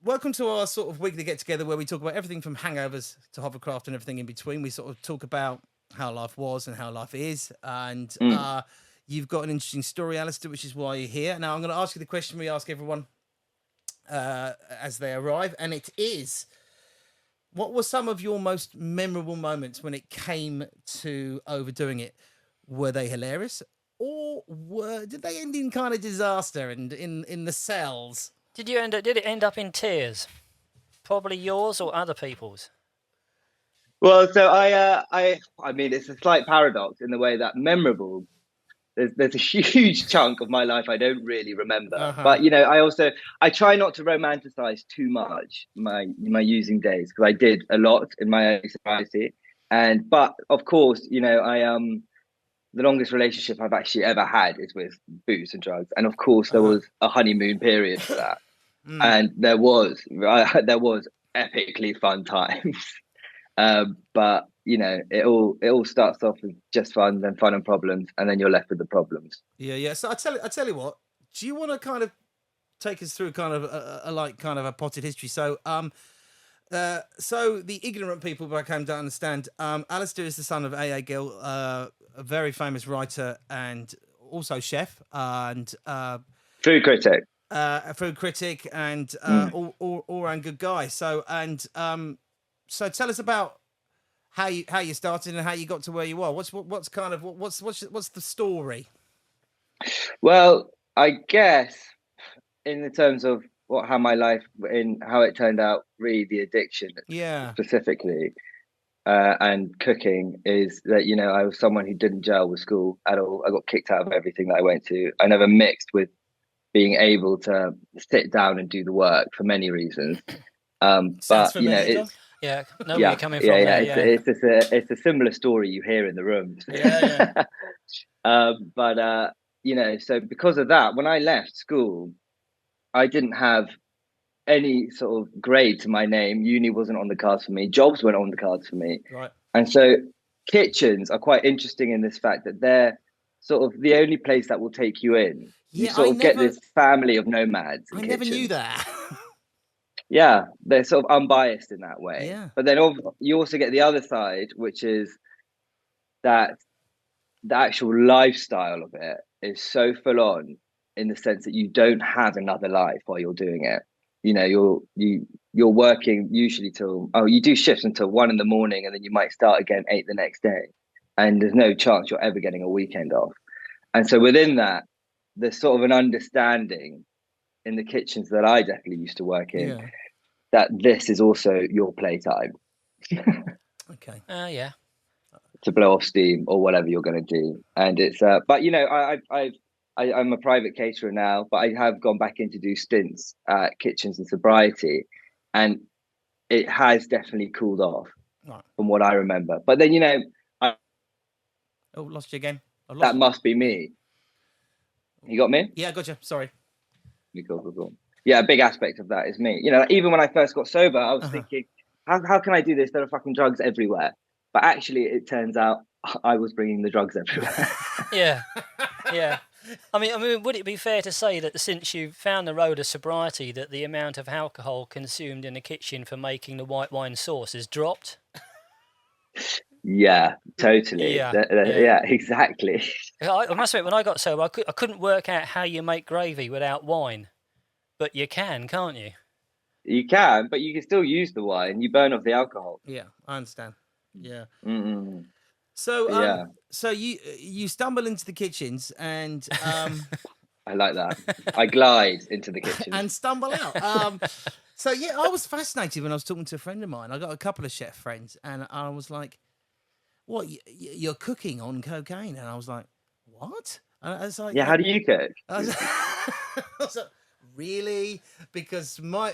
welcome to our sort of weekly get together where we talk about everything from hangovers to hovercraft and everything in between. We sort of talk about how life was and how life is. And Mm. you've got an interesting story, Alasdair, which is why you're here. Now, I'm going to ask you the question we ask everyone as they arrive, and it is: what were some of your most memorable moments when it came to overdoing it? Were they hilarious, or did they end in kind of disaster and in the cells? Did it end up in tears? Probably yours or other people's. Well, so I mean, it's a slight paradox in the way that memorable. There's a huge chunk of my life I don't really remember, but I try not to romanticize too much my using days, because I did a lot in my early sobriety, but of course, the longest relationship I've actually ever had is with booze and drugs, and of course there was a honeymoon period for that, and there was epically fun times. But it all starts off with just fun, then fun and problems, and then you're left with the problems. Yeah. So I tell you what. Do you want to kind of take us through kind of a potted history? So so the ignorant people, but I came to understand. Alasdair is the son of A. Gill, a very famous writer and also chef and Food critic. A food critic and all around good guy. So so tell us about how you started and how you got to where you are. What's the story? Well, I guess in the terms of how my life, in how it turned out, really the addiction, specifically, and cooking, is that I was someone who didn't gel with school at all. I got kicked out of everything that I went to. I never mixed with being able to sit down and do the work for many reasons. But it's where you're coming from. It's a similar story you hear in the rooms. But so because of that, when I left school, I didn't have any sort of grade to my name. Uni wasn't on the cards for me. Jobs weren't on the cards for me. Right. And so kitchens are quite interesting in this fact that they're sort of the only place that will take you in. You sort of get this family of nomads. I never knew that. Yeah, they're sort of unbiased in that way. Yeah. But then you also get the other side, which is that the actual lifestyle of it is so full on, in the sense that you don't have another life while you're doing it. You're working usually you do shifts until 1 a.m, and then you might start again 8 the next day, and there's no chance you're ever getting a weekend off. And so within that, there's sort of an understanding in the kitchens that I definitely used to work in, that this is also your playtime. Okay. Yeah. To blow off steam or whatever you're going to do. And it's but I'm a private caterer now, but I have gone back in to do stints at kitchens and sobriety, and it has definitely cooled off from what I remember. But then lost you again. That must be me. You got me? Yeah, I got you. Sorry. Cool. Yeah, a big aspect of that is me. Even when I first got sober, I was thinking, how can I do this? There are fucking drugs everywhere. But actually, it turns out I was bringing the drugs everywhere. Yeah. I mean, would it be fair to say that since you found the road of sobriety, that the amount of alcohol consumed in the kitchen for making the white wine sauce has dropped? Yeah, totally. Yeah, exactly. I must admit, when I got sober, I couldn't work out how you make gravy without wine. But you can, can't you? You can, but you can still use the wine. You burn off the alcohol. Yeah, I understand. Yeah. Mm-mm. So so you stumble into the kitchens and I like that. I glide into the kitchen and stumble out. So yeah, I was fascinated when I was talking to a friend of mine. I got a couple of chef friends, and I was like, "What? You're cooking on cocaine?" And I was like, "What?" And I was like, "Yeah, how do you cook?" I was like, really? Because my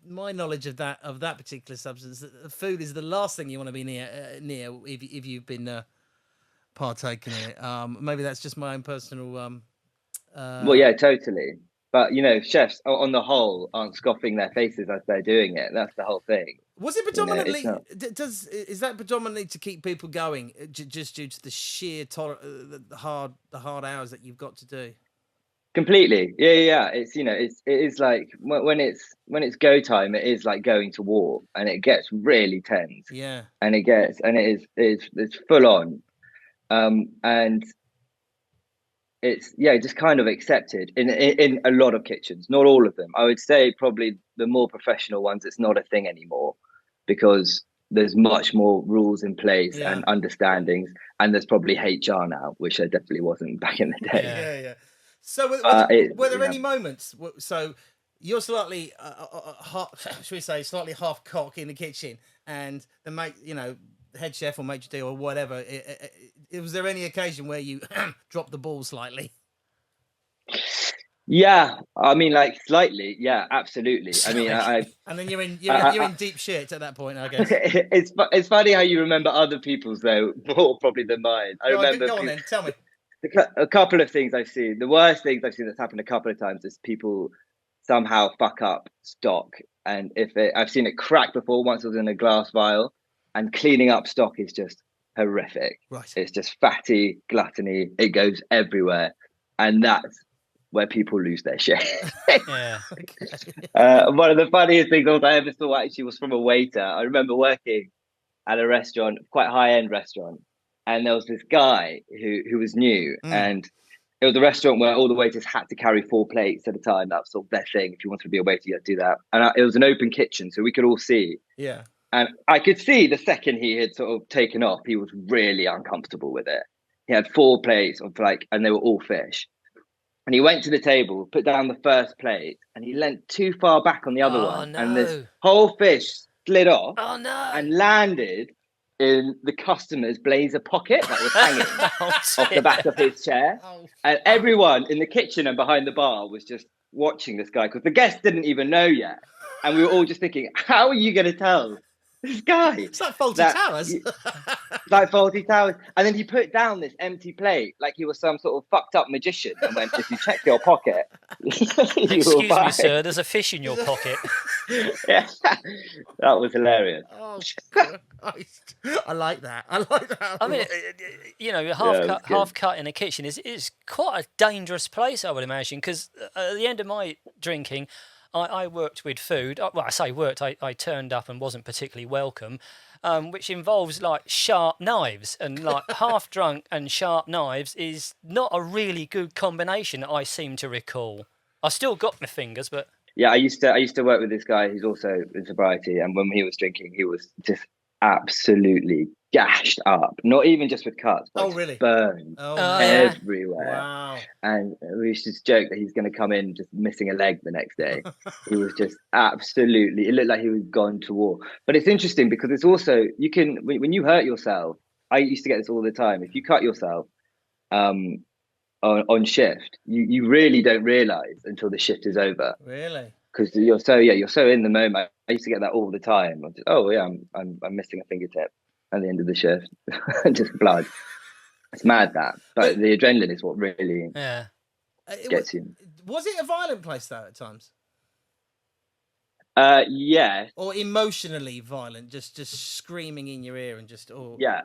knowledge of that particular substance, food is the last thing you want to be near if you've been partaking in it. Maybe that's just my own personal. Well, yeah, totally. But chefs on the whole aren't scoffing their faces as they're doing it. That's the whole thing. Was it predominantly? Is that predominantly to keep people going, just due to the sheer the hard hours that you've got to do? Completely. Yeah. It's, it is like when it's go time, it is like going to war, and it gets really tense. Yeah. And it's full on. And it's just kind of accepted in a lot of kitchens, not all of them. I would say probably the more professional ones, it's not a thing anymore, because there's much more rules in place and understandings, and there's probably HR now, which there definitely wasn't back in the day. Yeah. So were there any moments? So you're slightly, should we say, slightly half cock in the kitchen, and the head chef or maitre d' or whatever. Was there any occasion where you dropped the ball slightly? Yeah, I mean, like slightly. Yeah, absolutely. I mean, and then you're in deep shit at that point, I guess. It's funny how you remember other people's though more probably than mine. I remember. Go on then, tell me. A couple of things I've seen. The worst things I've seen that's happened a couple of times is people somehow fuck up stock, and I've seen it crack before. Once it was in a glass vial, and cleaning up stock is just horrific. Right. It's just fatty gluttony. It goes everywhere, and that's where people lose their shit. Yeah. One of the funniest things I ever saw actually was from a waiter. I remember working at a restaurant, quite high-end restaurant, and there was this guy who was new, and it was a restaurant where all the waiters had to carry 4 plates at a time. That was sort of their thing. If you wanted to be a waiter, you had to do that. And it was an open kitchen, so we could all see. Yeah. And I could see the second he had sort of taken off, he was really uncomfortable with it. He had 4 plates and they were all fish. And he went to the table, put down the first plate, and he leant too far back on the other one. No. And this whole fish slid off and landed in the customer's blazer pocket that was hanging off the back of his chair. And everyone in the kitchen and behind the bar was just watching this guy, because the guests didn't even know yet. And we were all just thinking, how are you going to tell this guy? It's like Faulty Towers. Like Faulty Towers. And then he put down this empty plate like he was some sort of fucked up magician and went, if you check your pocket, excuse me, sir, there's a fish in your pocket. Yeah, that was hilarious. Oh, I like that. I mean, half cut in a kitchen is quite a dangerous place, I would imagine, because at the end of my drinking, I worked with food. Well, I say worked. I turned up and wasn't particularly welcome, which involves like sharp knives, and like half drunk and sharp knives is not a really good combination. I seem to recall. I still got my fingers, but yeah, I used to work with this guy who's also in sobriety, and when he was drinking, he was just absolutely gashed up. Not even just with cuts, but burned everywhere. Wow. And we used to joke that he's going to come in just missing a leg the next day. He was just absolutely, it looked like he was gone to war. But it's interesting because it's also, you can, when you hurt yourself, I used to get this all the time. If you cut yourself on shift, you really don't realize until the shift is over. Really? Because you're so in the moment. I used to get that all the time. I'm missing a fingertip at the end of the shift. Just blood. It's mad that, but the adrenaline is what really gets you. Was it a violent place though at times? Yeah. Or emotionally violent, just screaming in your ear and just Yeah.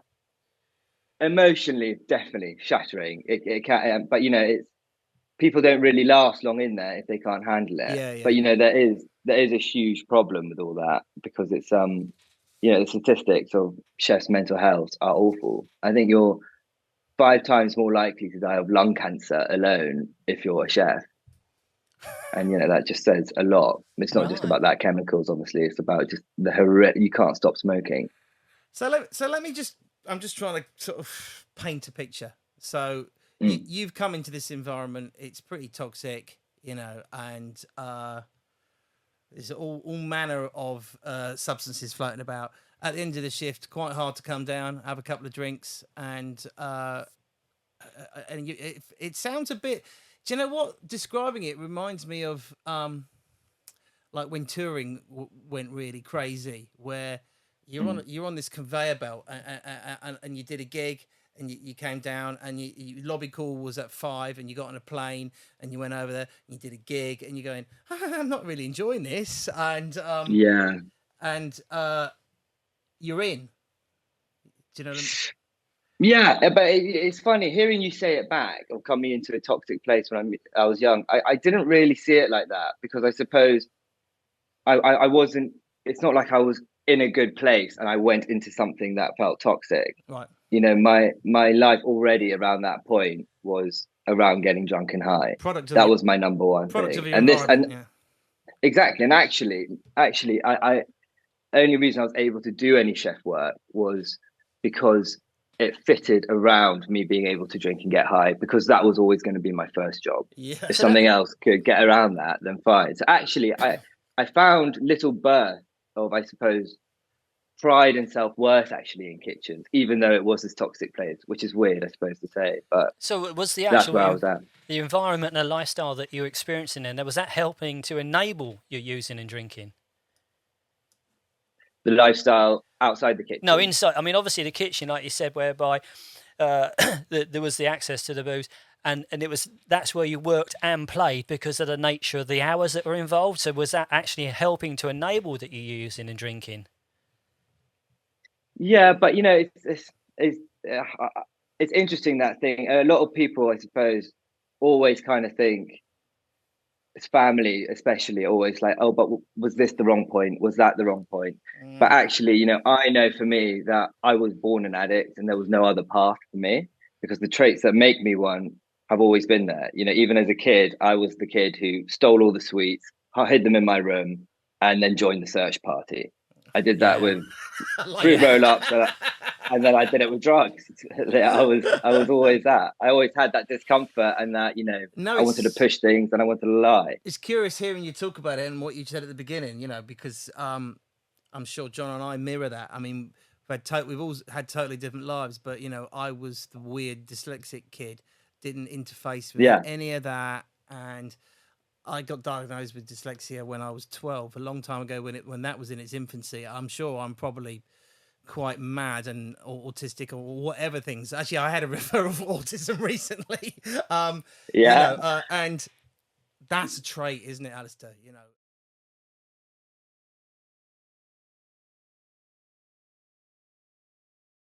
Emotionally, definitely shattering. It can, but it's. People don't really last long in there if they can't handle it. Yeah. But there is a huge problem with all that, because it's the statistics of chefs' mental health are awful. I think you're 5 times more likely to die of lung cancer alone if you're a chef, and that just says a lot. It's not just about that chemicals, obviously. It's about just you can't stop smoking. So let me I'm just trying to sort of paint a picture. So. You've come into this environment. It's pretty toxic, and there's all manner of substances floating about. At the end of the shift, quite hard to come down, have a couple of drinks, and it sounds a bit. Do you know what? Describing it reminds me of like when touring went really crazy, where you're on this conveyor belt, and you did a gig. And you came down, and your lobby call was at 5, and you got on a plane, and you went over there, and you did a gig, and you're going, I'm not really enjoying this, and you're in. Do you know what I mean? Yeah, but it's funny hearing you say it back of coming into a toxic place when I was young. I didn't really see it like that because I suppose I wasn't. It's not like I was in a good place and I went into something that felt toxic. Right. You know, my life already around that point was around getting drunk and high. That was my number one product thing. of your And this environment, and yeah. exactly. And actually, I only reason I was able to do any chef work was because it fitted around me being able to drink and get high, because that was always going to be my first job. Yeah. If something else could get around that, then fine. So actually, I found little birth of, I suppose, pride and self-worth actually in kitchens, even though it was this toxic place, which is weird, I suppose, to say. But so was the that's actual where I was at. the environment and the lifestyle that you were experiencing in there, was that helping to enable your using and drinking? The lifestyle outside the kitchen. No, inside. I mean, obviously the kitchen, like you said, whereby there was the access to the booze, and that's where you worked and played because of the nature of the hours that were involved. So was that actually helping to enable that you're using and drinking? Yeah, but you know, it's interesting, that thing. A lot of people, I suppose, always kind of think, it's family especially, always like, oh, but was this the wrong point? Was that the wrong point? But actually, you know, I know for me that I was born an addict and there was no other path for me, because the traits that make me one have always been there. You know, even as a kid, I was the kid who stole all the sweets, hid them in my room, and then joined the search party. I did that with fruit roll-ups, and then I did it with drugs. I was always that. I always had that discomfort and that, you know, I wanted to push things and I wanted to lie. It's curious hearing you talk about it and what you said at the beginning, you know, because I'm sure John and I mirror that. I mean, we've all had totally different lives, but you know, I was the weird dyslexic kid, didn't interface with any of that, and I got diagnosed with dyslexia when I was 12, a long time ago, when that was in its infancy. I'm sure I'm probably quite mad and or autistic or whatever things. Actually, I had a referral for autism recently. You know, and that's a trait, isn't it, Alasdair? You know.